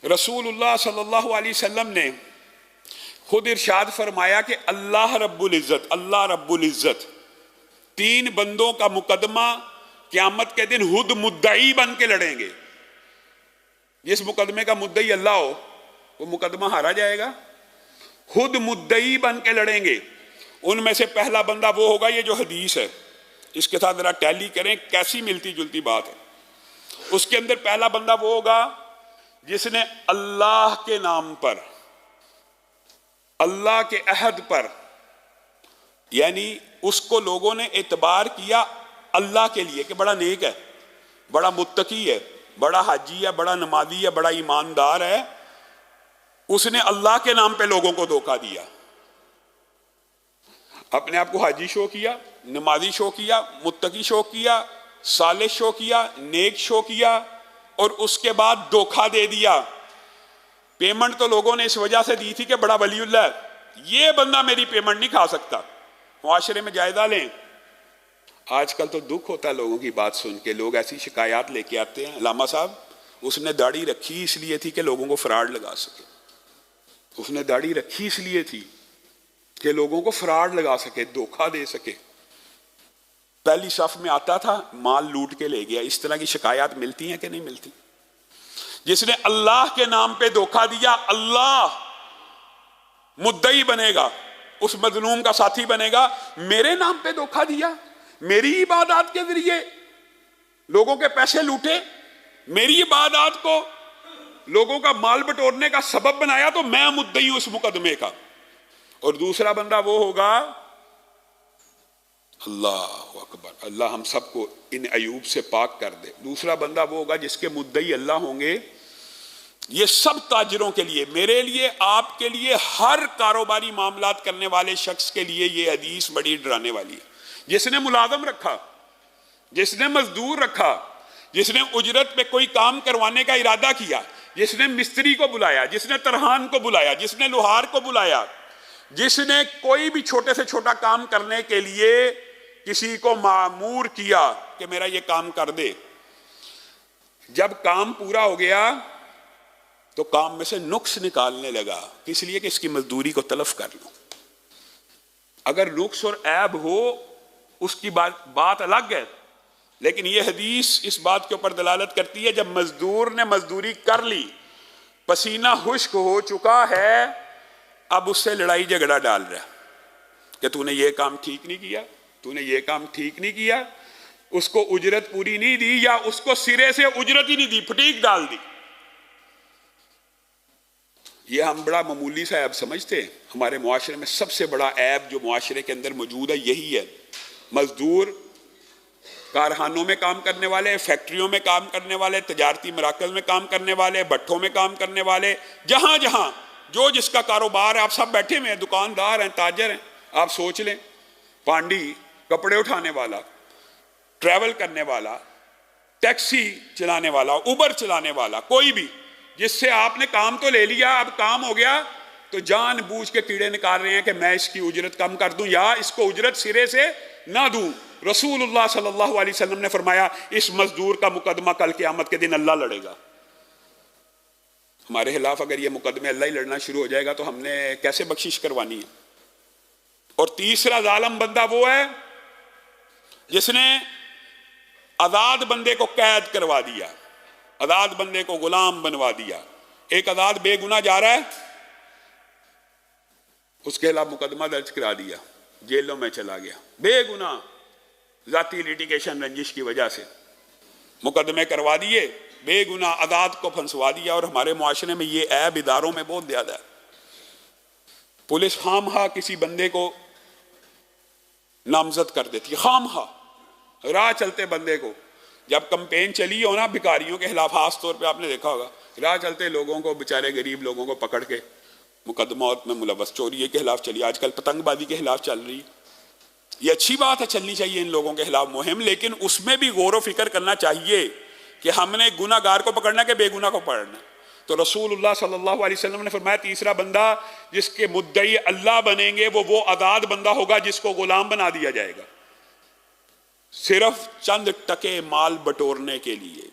रसूलुल्लाह सल्लल्लाहु अलैहि वसल्लम ने खुद इरशाद फरमाया कि अल्लाह रब्बुल इज़्ज़त तीन बंदों का मुकदमा क़यामत के दिन खुद मुद्दई बन के लड़ेंगे। जिस मुकदमे का मुद्दई अल्लाह हो वो मुकदमा हारा जाएगा। खुद मुद्दई बन के लड़ेंगे। उनमें से पहला बंदा वो होगा, ये जो हदीस है इसके साथ जरा टैली करें कैसी मिलती जुलती बात है। उसके अंदर पहला बंदा वो होगा जिसने अल्लाह के नाम पर, अल्लाह के अहद पर, यानी उसको लोगों ने एतबार किया अल्लाह के लिए कि बड़ा नेक है, बड़ा मुत्तकी है, बड़ा हाजी है, बड़ा नमाजी है, बड़ा ईमानदार है। उसने अल्लाह के नाम पे लोगों को धोखा दिया। अपने आप को हाजी शो किया, नमाजी शो किया, मुत्तकी शो किया, सालिह शो किया, नेक शो किया और उसके बाद धोखा दे दिया। पेमेंट तो लोगों ने इस वजह से दी थी कि बड़ा वलीउल्लाह है, ये बंदा मेरी पेमेंट नहीं खा सकता। मुआशरे में जायजा लें। आजकल तो दुख होता है लोगों की बात सुन के। लोग ऐसी शिकायत लेके आते हैं, अल्लामा साहब उसने दाढ़ी रखी इसलिए थी कि लोगों को फ्रॉड लगा सके, उसने दाढ़ी रखी इसलिए थी कि लोगों को फ्रॉड लगा सके, धोखा दे सके। पहली सफ में आता था, माल लूट के ले गया। इस तरह की शिकायत मिलती हैं कि नहीं मिलती? जिसने अल्लाह के नाम पे धोखा दिया, अल्लाह मुद्दई बनेगा, उस मजलूम का साथी बनेगा। मेरे नाम पे धोखा दिया, मेरी इबादत के जरिए लोगों के पैसे लूटे, मेरी इबादत को लोगों का माल बटोरने का सबब बनाया, तो मैं मुद्दई हूं उस मुकदमे का। और दूसरा बंदा वो होगा, अल्लाह अकबर, अल्लाह हम सबको इन अयूब से पाक कर दे। दूसरा बंदा वो होगा जिसके मुद्दई अल्लाह होंगे। ये सब ताजिरों के लिए, मेरे लिए, आपके लिए, हर कारोबारी मामलात करने वाले शख्स के लिए ये हदीस बड़ी डराने वाली है। जिसने मुलाजम रखा, जिसने मजदूर रखा, जिसने उजरत पे कोई काम करवाने का इरादा किया, जिसने मिस्त्री को बुलाया, जिसने तरहान को बुलाया, जिसने लोहार को बुलाया, जिसने कोई भी छोटे से छोटा काम करने के लिए किसी को मामूर किया कि मेरा ये काम कर दे, जब काम पूरा हो गया तो काम में से नुक्स निकालने लगा, इसलिए कि इसकी मजदूरी को तलफ कर लो। अगर नुक्स और ऐब हो उसकी बात अलग है, लेकिन यह हदीस इस बात के ऊपर दलालत करती है, जब मजदूर ने मजदूरी कर ली, पसीना खुश्क हो चुका है, अब उससे लड़ाई झगड़ा डाल रहा है कि तूने ये काम ठीक नहीं किया, तूने ये काम ठीक नहीं किया, उसको उजरत पूरी नहीं दी, या उसको सिरे से उजरत ही नहीं दी, फटीक डाल दी। ये हम बड़ा मामूली सा ऐब समझते हैं। हमारे मुआशरे में सबसे बड़ा ऐब जो मुआशरे के अंदर मौजूद है यही है। मजदूर कारखानों में काम करने वाले, फैक्ट्रियों में काम करने वाले, तजारती मराकज़ में काम करने वाले, भट्ठों में काम करने वाले, जहां जहां जो जिसका कारोबार है, आप सब बैठे हुए हैं, दुकानदार हैं, ताजर हैं। आप सोच लें, पांडी, कपड़े उठाने वाला, ट्रैवल करने वाला, टैक्सी चलाने वाला, उबर चलाने वाला, कोई भी जिससे आपने काम तो ले लिया, अब काम हो गया तो जानबूझ के कीड़े निकाल रहे हैं कि मैं इसकी उजरत कम कर दूं या इसको उजरत सिरे से ना दूं। रसूलुल्लाह सल्लल्लाहु अलैहि वसल्लम ने फरमाया, इस मजदूर का मुकदमा कल क़यामत के दिन अल्लाह लड़ेगा। हमारे खिलाफ अगर ये मुकदमे अल्लाह ही लड़ना शुरू हो जाएगा तो हमने कैसे बख्शिश करवानी है। और तीसरा जालिम बंदा वो है जिसने आजाद बंदे को कैद करवा दिया, आजाद बंदे को गुलाम बनवा दिया। एक आजाद बेगुनाह जा रहा है, उसके खिलाफ मुकदमा दर्ज करा दिया, जेलों में चला गया, बेगुनाह, जाती लिटिगेशन रंजिश की वजह से मुकदमे करवा दिए, बेगुनाह आजाद को फंसवा दिया। और हमारे मुआशरे में ये ऐब इदारों में बहुत ज्यादा है। पुलिस खामखा किसी बंदे को नामजद कर देती है, खामखा राह चलते बंदे को। जब कंपेन चली हो ना भिखारियों के खिलाफ, खास तौर पे आपने देखा होगा, राह चलते लोगों को, बेचारे गरीब लोगों को पकड़ के मुकदमात में मुलव्वस, चोरी के खिलाफ चली, आजकल पतंगबाजी के खिलाफ चल रही है। ये अच्छी बात है, चलनी चाहिए इन लोगों के खिलाफ मुहिम, लेकिन उसमें भी गौर व फिक्र करना चाहिए कि हमने गुनाहगार को पकड़ना कि बेगुनाह को पकड़ना। तो रसूलुल्लाह सल्लल्लाहु अलैहि वसल्लम ने फरमाया, तीसरा बंदा जिसके मुद्दई अल्लाह बनेंगे वो आजाद बंदा होगा जिसको गुलाम बना दिया जाएगा, सिर्फ चंद टके माल बटोरने के लिए।